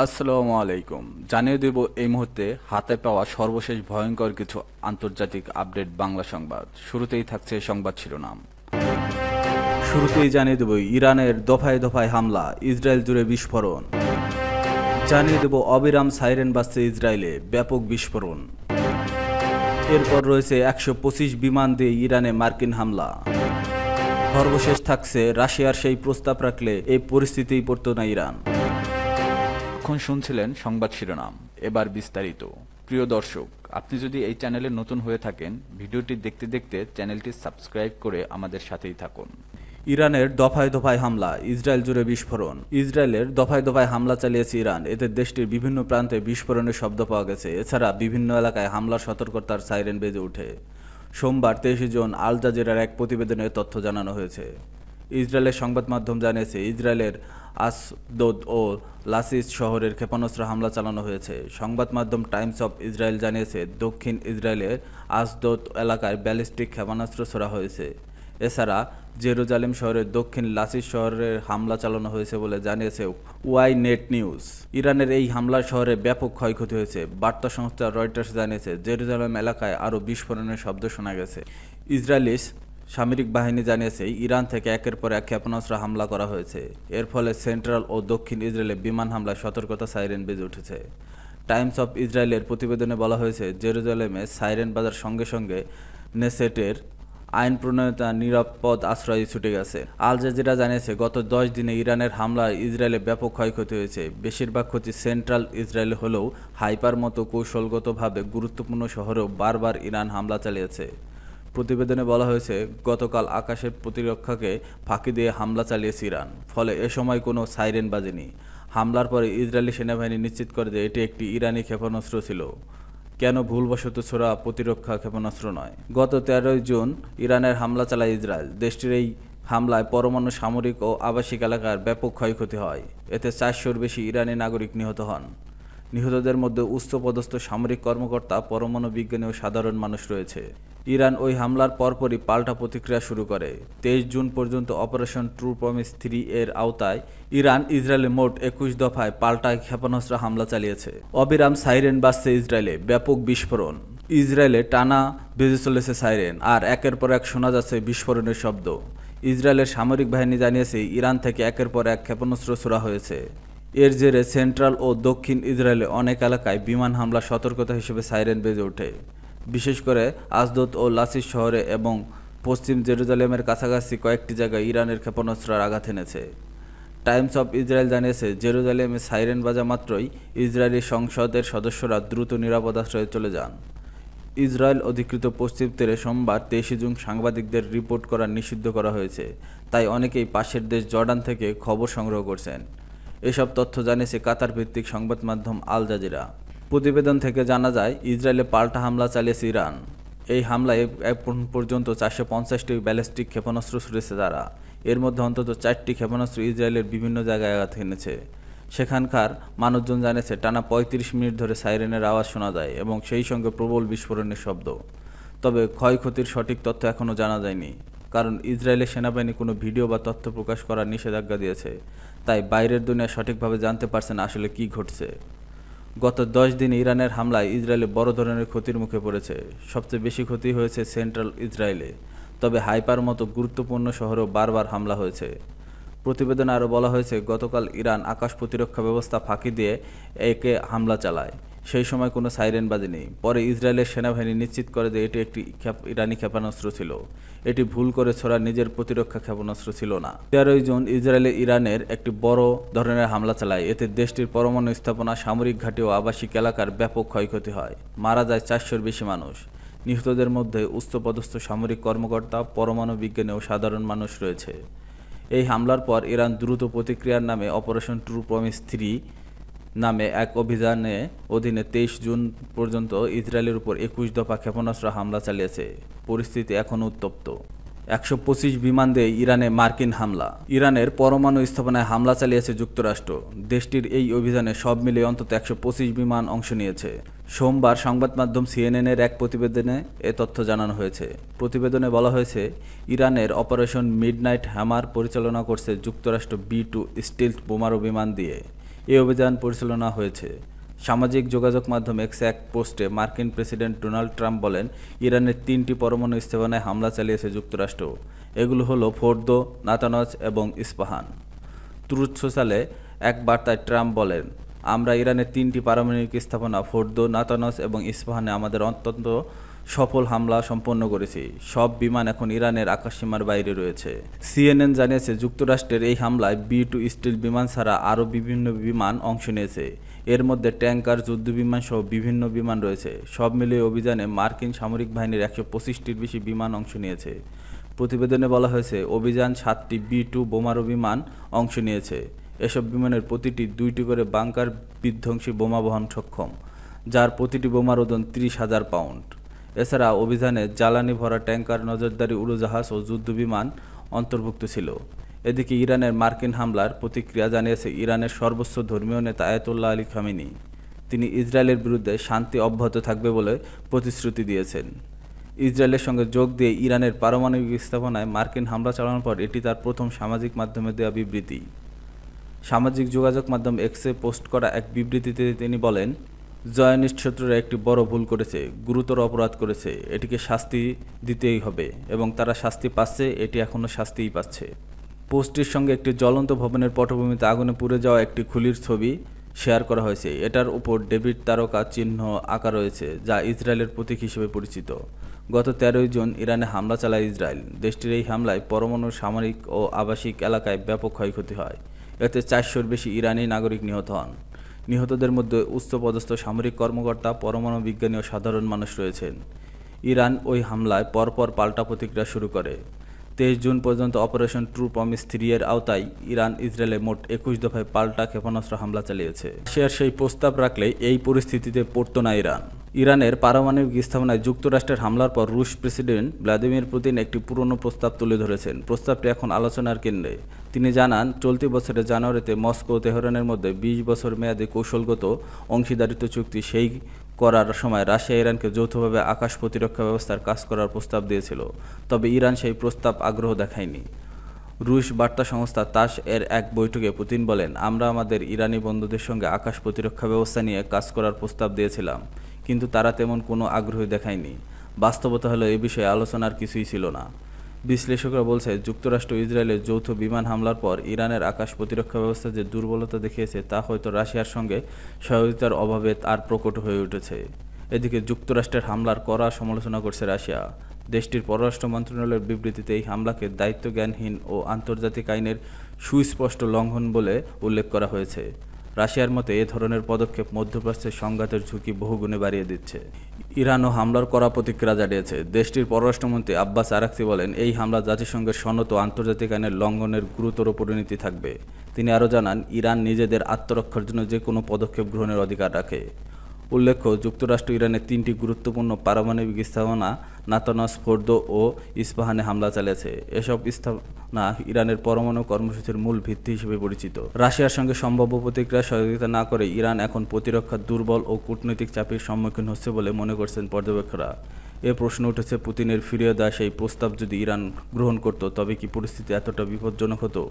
আসসালামু আলাইকুম। জানিয়ে দেব এই মুহূর্তে হাতে পাওয়া সর্বশেষ ভয়ঙ্কর কিছু আন্তর্জাতিক আপডেট বাংলা সংবাদ। শুরুতেই থাকছে সংবাদ শিরোনাম। শুরুতেই জানিয়ে দেব ইরানের দফায় দফায় হামলা, ইসরায়েল জুড়ে বিস্ফোরণ। জানিয়ে দেব অবিরাম সাইরেন বাজছে ইসরায়েলে, ব্যাপক বিস্ফোরণ। এরপর রয়েছে 125 বিমান দিয়ে ইরানে মার্কিন হামলা। সর্বশেষ থাকছে রাশিয়ার সেই প্রস্তাব রাখলে এই পরিস্থিতিই পড়তো না ইরান। এখন শুনছিলেন সংবাদ শিরোনাম, এবার বিস্তারিত। প্রিয় দর্শক, আপনি যদি এই চ্যানেলে নতুন হয়ে থাকেন, ভিডিওটি দেখতে দেখতে চ্যানেলটি সাবস্ক্রাইব করে আমাদের সাথেই থাকুন। ইরানের দফায় দফায় হামলা, ইসরায়েল জুড়ে বিস্ফোরণ। ইসরায়েলের দফায় দফায় হামলা চালিয়েছে ইরান। এতে দেশটির বিভিন্ন প্রান্তে বিস্ফোরণের শব্দ পাওয়া গেছে। এছাড়া বিভিন্ন এলাকায় হামলার সতর্কতার সাইরেন বেজে ওঠে। সোমবার 23 জুন আল জাজিরার এক প্রতিবেদনে তথ্য জানানো হয়েছে। ইসরায়েলের সংবাদ মাধ্যম জানিয়েছে, ইসরায়েলের আসদোদ ও লাসিস শহরের ক্ষেপণাস্ত্র হামলা চালানো হয়েছে। সংবাদ মাধ্যম টাইমস অফ ইসরায়েল জানিয়েছে, দক্ষিণ ইসরায়েলের আসদোদ এলাকায় ব্যালিস্টিক ক্ষেপণাস্ত্র ছোড়া হয়েছে। এছাড়া জেরুজালেম শহরের দক্ষিণ লাসিস শহরে হামলা চালানো হয়েছে বলে জানিয়েছে ওয়াই নেট নিউজ। ইরানের এই হামলার শহরে ব্যাপক ক্ষয়ক্ষতি হয়েছে। বার্তা সংস্থা রয়টার্স জানিয়েছে, জেরুজালেম এলাকায় আরও বিস্ফোরণের শব্দ শোনা গেছে। ইসরায়েলি সামরিক বাহিনী জানিয়েছে, ইরান থেকে একের পর এক ক্ষেপণাস্ত্র হামলা করা হয়েছে। এর ফলে সেন্ট্রাল ও দক্ষিণ ইসরায়েলে বিমান হামলায় সতর্কতা সাইরেন বেজে উঠেছে। টাইমস অফ ইসরায়েলের প্রতিবেদনে বলা হয়েছে, জেরুজালেমে সাইরেন বাজার সঙ্গে সঙ্গে নেসেটের আইন প্রণয়তা নিরাপদ আশ্রয়ে ছুটে গেছে। আল জাজিরা জানিয়েছে, গত 10 দিনে ইরানের হামলায় ইসরায়েলে ব্যাপক ক্ষয়ক্ষতি হয়েছে। বেশিরভাগ ক্ষতি সেন্ট্রাল ইসরায়েলে হলেও হাইপার মতো কৌশলগতভাবে গুরুত্বপূর্ণ শহরেও বারবার ইরান হামলা চালিয়েছে। প্রতিবেদনে বলা হয়েছে, গতকাল আকাশের প্রতিরক্ষাকে ফাঁকি দিয়ে হামলা চালিয়েছে ইরান। ফলে এ সময় কোনো সাইরেন বাজেনি। হামলার পরে ইসরায়েলি সেনাবাহিনী নিশ্চিত করে যে এটি একটি ইরানি ক্ষেপণাস্ত্র ছিল, কেন ভুলবশত ছোড়া প্রতিরক্ষা ক্ষেপণাস্ত্র নয়। গত 13 জুন ইরানের হামলা চালায় ইসরায়েল। দেশটির এই হামলায় পরমাণু সামরিক ও আবাসিক এলাকার ব্যাপক ক্ষয়ক্ষতি হয়। এতে 400-র বেশি ইরানি নাগরিক নিহত হন। নিহতদের মধ্যে উচ্চপদস্থ সামরিক কর্মকর্তা, পরমাণু বিজ্ঞানী ও সাধারণ মানুষ রয়েছে। ইরান ওই হামলার পরপরই পাল্টা প্রতিক্রিয়া শুরু করে। 23 জুন পর্যন্ত অপারেশন ট্রু প্রমিস 3 এর আওতায় ইরান ইসরায়েলে মোট 21 দফায় পাল্টা ক্ষেপণাস্ত্র হামলা চালিয়েছে। অবিরাম সাইরেন বাজছে ইসরায়েলে, ব্যাপক বিস্ফোরণ। ইসরায়েলে টানা বেজে চলেছে সাইরেন, আর একের পর এক শোনা যাচ্ছে বিস্ফোরণের শব্দ। ইসরায়েলের সামরিক বাহিনী জানিয়েছে, ইরান থেকে একের পর এক ক্ষেপণাস্ত্র ছোড়া হয়েছে। এর জেরে সেন্ট্রাল ও দক্ষিণ ইসরায়েলে অনেক এলাকায় বিমান হামলা সতর্কতা হিসেবে সাইরেন বেজে ওঠে। বিশেষ করে আসদোদ ও লাসিস শহরে এবং পশ্চিম জেরুজালেমের কাছাকাছি কয়েকটি জায়গায় ইরানের ক্ষেপণাস্ত্রের আঘাত এনেছে। টাইমস অফ ইসরায়েল জানিয়েছে, জেরুজালেমে সাইরেন বাজা মাত্রই ইসরায়েলি সংসদের সদস্যরা দ্রুত নিরাপদ আশ্রয়ে চলে যান। ইসরায়েল অধিকৃত পশ্চিম তীরে সোমবার 23 জুন সাংবাদিকদের রিপোর্ট করা নিষিদ্ধ করা হয়েছে। তাই অনেকেই পাশের দেশ জর্ডান থেকে খবর সংগ্রহ করছেন। এসব তথ্য জানিয়েছে কাতার ভিত্তিক সংবাদ মাধ্যম আল জাজিরা। প্রতিবেদন থেকে জানা যায়, ইসরায়েলে পাল্টা হামলা চালিয়েছে ইরান। এই হামলায় এখন পর্যন্ত 450টি ব্যালিস্টিক ক্ষেপণাস্ত্র ছুড়েছে তারা। এর মধ্যে অন্তত 4টি ক্ষেপণাস্ত্র ইসরায়েলের বিভিন্ন জায়গায় আঘাত এনেছে। সেখানকার মানুষজন জানিয়েছে, টানা 35 মিনিট ধরে সাইরেনের আওয়াজ শোনা যায় এবং সেই সঙ্গে প্রবল বিস্ফোরণের শব্দ। তবে ক্ষয়ক্ষতির সঠিক তথ্য এখনও জানা যায়নি, কারণ ইসরায়েলের সেনাবাহিনী কোনো ভিডিও বা তথ্য প্রকাশ করার নিষেধাজ্ঞা দিয়েছে। তাই বাইরের দুনিয়া সঠিকভাবে জানতে পারছে না আসলে কী ঘটছে। গত 10 দিনে ইরানের হামলায় ইসরায়েলে বড় ধরনের ক্ষতির মুখে পড়েছে। সবচেয়ে বেশি ক্ষতি হয়েছে সেন্ট্রাল ইসরায়েলে। তবে হাইপার মতো গুরুত্বপূর্ণ শহরেও বারবার হামলা হয়েছে। প্রতিবেদনে আরও বলা হয়েছে, গতকাল ইরান আকাশ প্রতিরক্ষা ব্যবস্থা ফাঁকি দিয়ে একে হামলা চালায়। সেই সময় কোনো সাইরেন বাজেনি। পরে ইসরায়েলের সেনাবাহিনী নিশ্চিত করে যে এটি একটি ইরানি ক্ষেপণাস্ত্র ছিল। এটি ভুল করে ছোড়া নিজের প্রতিরক্ষা ক্ষেপণাস্ত্র ছিল না। 13 জুন ইসরায়েলে ইরানের একটি বড় ধরনের হামলা চালায়। এতে দেশটির পরমাণু স্থাপনা, সামরিক ঘাঁটি ও আবাসিক এলাকার ব্যাপক ক্ষয়ক্ষতি হয়। মারা যায় 400-র বেশি মানুষ। নিহতদের মধ্যে উচ্চপদস্থ সামরিক কর্মকর্তা, পরমাণু বিজ্ঞানী ও সাধারণ মানুষ রয়েছে। এই হামলার পর ইরান দ্রুত প্রতিক্রিয়ার নামে অপারেশন ট্রু প্রমিস 3 নামে এক অভিযানে অধীনে 23 জুন পর্যন্ত ইসরায়েলের উপর 21 দফা ক্ষেপণাস্ত্র হামলা চালিয়েছে। পরিস্থিতি এখনও উত্তপ্ত। 125 বিমান দিয়ে ইরানে মার্কিন হামলা। ইরানের পরমাণু স্থাপনায় হামলা চালিয়েছে যুক্তরাষ্ট্র। দেশটির এই অভিযানে সব মিলিয়ে অন্তত 125 বিমান অংশ নিয়েছে। সোমবার সংবাদ মাধ্যম সিএনএনের এক প্রতিবেদনে এ তথ্য জানানো হয়েছে। প্রতিবেদনে বলা হয়েছে, ইরানের অপারেশন মিডনাইট হ্যামার পরিচালনা করছে যুক্তরাষ্ট্র B-2 স্টিলথ বোমারু বিমান দিয়ে। এই অভিযান পরিচালনা হয়েছে। সামাজিক যোগাযোগ মাধ্যম এক্সে এক পোস্টে মার্কিন প্রেসিডেন্ট ডোনাল্ড ট্রাম্প বলেন, ইরানের 3টি পরমাণু স্থাপনায় হামলা চালিয়েছে যুক্তরাষ্ট্র। এগুলো হলো ফোর্দো, নাতানজ এবং ইস্পাহান। ট্রুথ সোশ্যালে এক বার্তায় ট্রাম্প বলেন, আমরা ইরানের 3টি পারমাণবিক স্থাপনা ফোর্দো, নাতানজ এবং ইস্পাহানে আমাদের অত্যন্ত সফল হামলা সম্পন্ন করেছি। সব বিমান এখন ইরানের আকাশসীমার বাইরে রয়েছে। সিএনএন জানিয়েছে, যুক্তরাষ্ট্রের এই হামলায় B-2 স্টিল বিমান ছাড়া আরও বিভিন্ন বিমান অংশ নিয়েছে। এর মধ্যে ট্যাঙ্কার, যুদ্ধবিমান সহ বিভিন্ন বিমান রয়েছে। সব মিলিয়ে অভিযানে মার্কিন সামরিক বাহিনীর 125টির বেশি বিমান অংশ নিয়েছে। প্রতিবেদনে বলা হয়েছে, অভিযান 7টি B-2 বোমারু বিমান অংশ নিয়েছে। এসব বিমানের প্রতিটি 2টি করে বাংকার বিধ্বংসী বোমা বহন সক্ষম, যার প্রতিটি বোমার ওজন 30,000 পাউন্ড। এছাড়া অভিযানে জ্বালানি ভরা ট্যাঙ্কার, নজরদারি উড়োজাহাজ ও যুদ্ধবিমান অন্তর্ভুক্ত ছিল। এদিকে ইরানের মার্কিন হামলার প্রতিক্রিয়া জানিয়েছে ইরানের সর্বোচ্চ ধর্মীয় নেতা আয়াতুল্লাহ আলী খামেনি। তিনি ইসরায়েলের বিরুদ্ধে শান্তি অব্যাহত থাকবে বলে প্রতিশ্রুতি দিয়েছেন। ইসরায়েলের সঙ্গে যোগ দিয়ে ইরানের পারমাণবিক স্থাপনায় মার্কিন হামলা চালানোর পর এটি তার প্রথম সামাজিক মাধ্যমে দেওয়া বিবৃতি। সামাজিক যোগাযোগ মাধ্যম এক্সে পোস্ট করা এক বিবৃতিতে তিনি বলেন, জয়নিস্ট শত্রুরা একটি বড় ভুল করেছে, গুরুতর অপরাধ করেছে। এটিকে শাস্তি দিতেই হবে এবং তারা শাস্তি পাচ্ছে, এটি এখনও শাস্তিই পাচ্ছে। পোস্টটির সঙ্গে একটি জ্বলন্ত ভবনের পটভূমিতে আগুনে পুড়ে যাওয়া একটি খুলির ছবি শেয়ার করা হয়েছে। এটার উপর ডেভিড তারকা চিহ্ন আঁকা রয়েছে, যা ইসরায়েলের প্রতীক হিসেবে পরিচিত। গত 13 জুন ইরানে হামলা চালায় ইসরায়েল। দেশটির এই হামলায় পরমাণু, সামরিক ও আবাসিক এলাকায় ব্যাপক ক্ষয়ক্ষতি হয়। এতে 400-র বেশি ইরানি নাগরিক নিহত হন। নিহতদের মধ্যে উচ্চপদস্থ সামরিক কর্মকর্তা, পরমাণু বিজ্ঞানী ও সাধারণ মানুষ রয়েছেন। ইরান ওই হামলায় পরপর পাল্টা প্রতিক্রিয়া শুরু করে। 23 জুন পর্যন্ত অপারেশন ট্রু প্রমিস 3 এর আওতায় ইরান ইসরায়েলে মোট 21 দফায় পাল্টা ক্ষেপণাস্ত্র হামলা চালিয়েছে। রাশিয়ার সেই প্রস্তাব রাখলে এই পরিস্থিতিতে পড়তো না ইরান। ইরানের পারমাণবিক স্থাপনায় যুক্তরাষ্ট্রের হামলার পর রুশ প্রেসিডেন্ট ভ্লাদিমির পুতিন একটি পুরনো প্রস্তাব তুলে ধরেছেন। প্রস্তাবটি এখন আলোচনার কেন্দ্রে। তিনি জানান, চলতি বছরের জানুয়ারিতে মস্কো ও তেহরানের মধ্যে 20 বছর মেয়াদী কৌশলগত অংশীদারিত্ব চুক্তি সই করার সময় রাশিয়া ইরানকে যৌথভাবে আকাশ প্রতিরক্ষা ব্যবস্থার কাজ করার প্রস্তাব দিয়েছিল। তবে ইরান সেই প্রস্তাব আগ্রহ দেখায়নি। রুশ বার্তা সংস্থা তাস এর এক বৈঠকে পুতিন বলেন, আমরা আমাদের ইরানি বন্ধুদের সঙ্গে আকাশ প্রতিরক্ষা ব্যবস্থা নিয়ে কাজ করার প্রস্তাব দিয়েছিলাম, কিন্তু তারা তেমন কোনো আগ্রহ দেখায়নি। বাস্তবতা হলো এই বিষয়ে আলোচনার কিছুই ছিল না। বিশ্লেষকরা বলছে, যুক্তরাষ্ট্র ইসরায়েলের যৌথ বিমান হামলার পর ইরানের আকাশ প্রতিরক্ষা ব্যবস্থা যে দুর্বলতা দেখিয়েছে তা হয়তো রাশিয়ার সঙ্গে সহযোগিতার অভাবে আর প্রকট হয়ে উঠেছে। এদিকে যুক্তরাষ্ট্রের হামলার কড়া সমালোচনা করছে রাশিয়া। দেশটির পররাষ্ট্র মন্ত্রণালয়ের বিবৃতিতে এই হামলাকে দায়িত্বজ্ঞানহীন ও আন্তর্জাতিক আইনের সুস্পষ্ট লঙ্ঘন বলে উল্লেখ করা হয়েছে। রাশিয়ার মতে এ ধরনের পদক্ষেপ মধ্যপ্রাচ্যের সংঘাতের ঝুঁকি বহুগুণে বাড়িয়ে দিচ্ছে। ইরানও হামলার কড়া প্রতিক্রিয়া জানিয়েছে। দেশটির পররাষ্ট্রমন্ত্রী আব্বাস আরাকচি বলেন, এই হামলা জাতিসংঘের সনদ ও আন্তর্জাতিক আইনের লঙ্ঘনের গুরুতর পরিণতি থাকবে। তিনি আরও জানান, ইরান নিজেদের আত্মরক্ষার জন্য যে কোনো পদক্ষেপ গ্রহণের অধিকার রাখে। উল্লেখ্য, যুক্তরাষ্ট্র ইরানের 3টি গুরুত্বপূর্ণ পারমাণবিক স্থাপনা নাতানজ, ফোর্দো ও ইস্পাহানে হামলা চালিয়েছে। এসব স্থাপনা ইরানের পরমাণু কর্মসূচির মূল ভিত্তি হিসেবে পরিচিত। রাশিয়ার সঙ্গে সম্ভাব্য প্রতিক্রিয়া সহযোগিতা না করে ইরান এখন প্রতিরক্ষার দুর্বল ও কূটনৈতিক চাপের সম্মুখীন হচ্ছে বলে মনে করছেন পর্যবেক্ষকরা। এ প্রশ্ন উঠেছে, পুতিনের ফিরিয়ে দেওয়া সেই প্রস্তাব যদি ইরান গ্রহণ করত, তবে কি পরিস্থিতি এতটা বিপজ্জনক হতো?